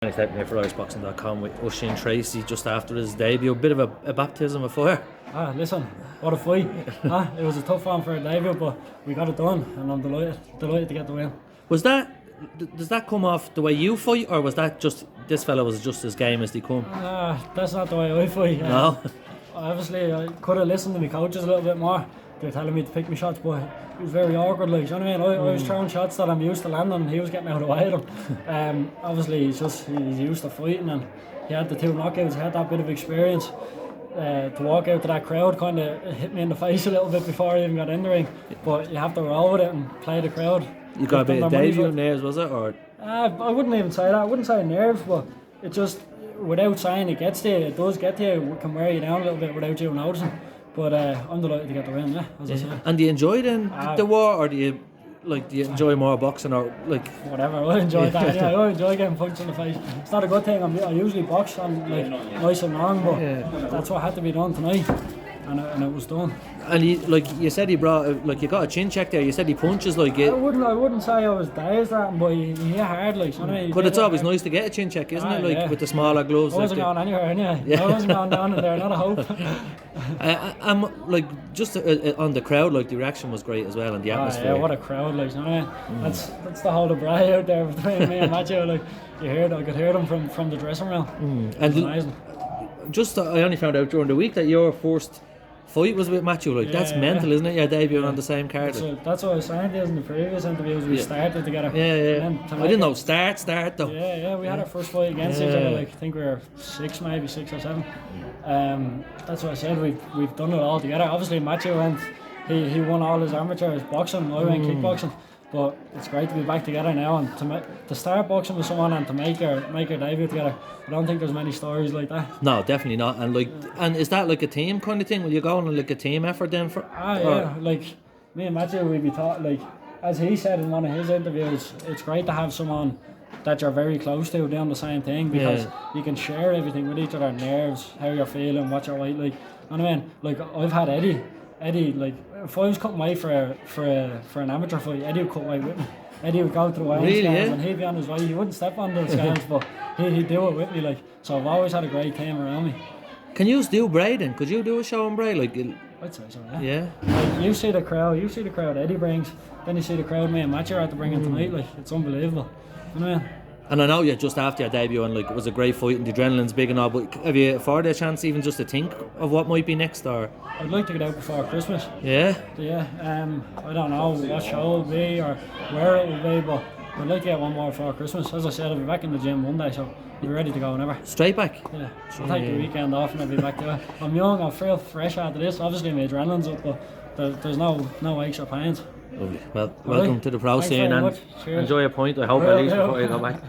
Thanks here for IrishBoxing.com with Oisin Treacy just after his debut. A bit of a baptism of fire. Listen, what a fight. It was a tough one for a debut, but we got it done, and I'm delighted to get the win. Does that come off the way you fight, or was that just this fella was just as game as they come? That's not the way I fight. No. Obviously, I could have listened to my coaches a little bit more. They're telling me to pick my shots, but it was very awkward. Like, you know what I mean? I was throwing shots that I'm used to landing, and he was getting out of the way of them. Obviously, he's used to fighting, and he had the 2 knockouts. He had that bit of experience. To walk out to that crowd kind of hit me in the face a little bit before I even got in the ring. But you have to roll with it and play the crowd. You got a bit of debut nerves, was it? Or I wouldn't even say that. I wouldn't say nerves, but it just, without saying it gets to you, it does get to you. It can wear you down a little bit without you noticing. But I'm delighted to get the win, as I said. And do you enjoy the war, or do you enjoy more boxing, or like whatever? I enjoy that. Yeah, I enjoy getting punched in the face. It's not a good thing. I usually box on nice and long, but that's what had to be done tonight, and it was done. And you said he brought you got a chin check there. You said he punches like it. I wouldn't say I was dazed at him, but he hit hard, like, you know what I mean? But it's always nice to get a chin check, isn't it? With the smaller gloves. I wasn't going anywhere anyway. Yeah. I wasn't going down in there, not a hope. I'm just on the crowd, the reaction was great as well, and the atmosphere. Yeah, what a crowd, like, you know what I mean? That's the whole of Bray out there between me and Matthew. I could hear them from the dressing room. And amazing. I only found out during the week that your first fight was with Matthew. That's mental, isn't it? Your debut on the same card. That's what I was saying in the previous interviews. We started together. Yeah. I didn't know start though. Yeah. We had our first fight against each other. I think we were 6 or 7. That's what I said. We've done it all together. Obviously, Matthew went. He won all his amateurs boxing. I went kickboxing. But it's great to be back together now, and to start boxing with someone and to make your debut together. I don't think there's many stories like that. No, definitely not. And is that like a team kind of thing? Will you go on a team effort then? Yeah. Like me and Matthew, we'd be taught, as he said in one of his interviews, it's great to have someone that you're very close to doing the same thing, because you can share everything with each other, nerves, how you're feeling, what your weight like. You know what I mean? I've had Eddie, if I was cutting weight for an amateur fight, Eddie would cut weight with me. Eddie would go to the weighing scales, and he'd be on his way. He wouldn't step on the scales, but he'd do it with me. So I've always had a great team around me. Can you do Bray then? Could you do a show on Bray? I'd say so, yeah. You see the crowd Eddie brings, then you see the crowd me and Matthew are to bring in tonight. It's unbelievable. You know what I mean? And I know you're just after your debut, and it was a great fight, and the adrenaline's big and all, but have you afforded a chance even just to think of what might be next? Or I'd like to get out before Christmas. Yeah? I don't know what show it will be or where it will be, but I'd like to get one more before Christmas. As I said, I'll be back in the gym Monday, so I'll be ready to go whenever. Straight back? Yeah. I'll take the weekend off and I'll be back to it. I'm young, I'm fresh after this. Obviously my adrenaline's up, but there's no aches or pains. Lovely. Well, welcome to the pro Thanks scene, and enjoy your point. I hope at least before you go back.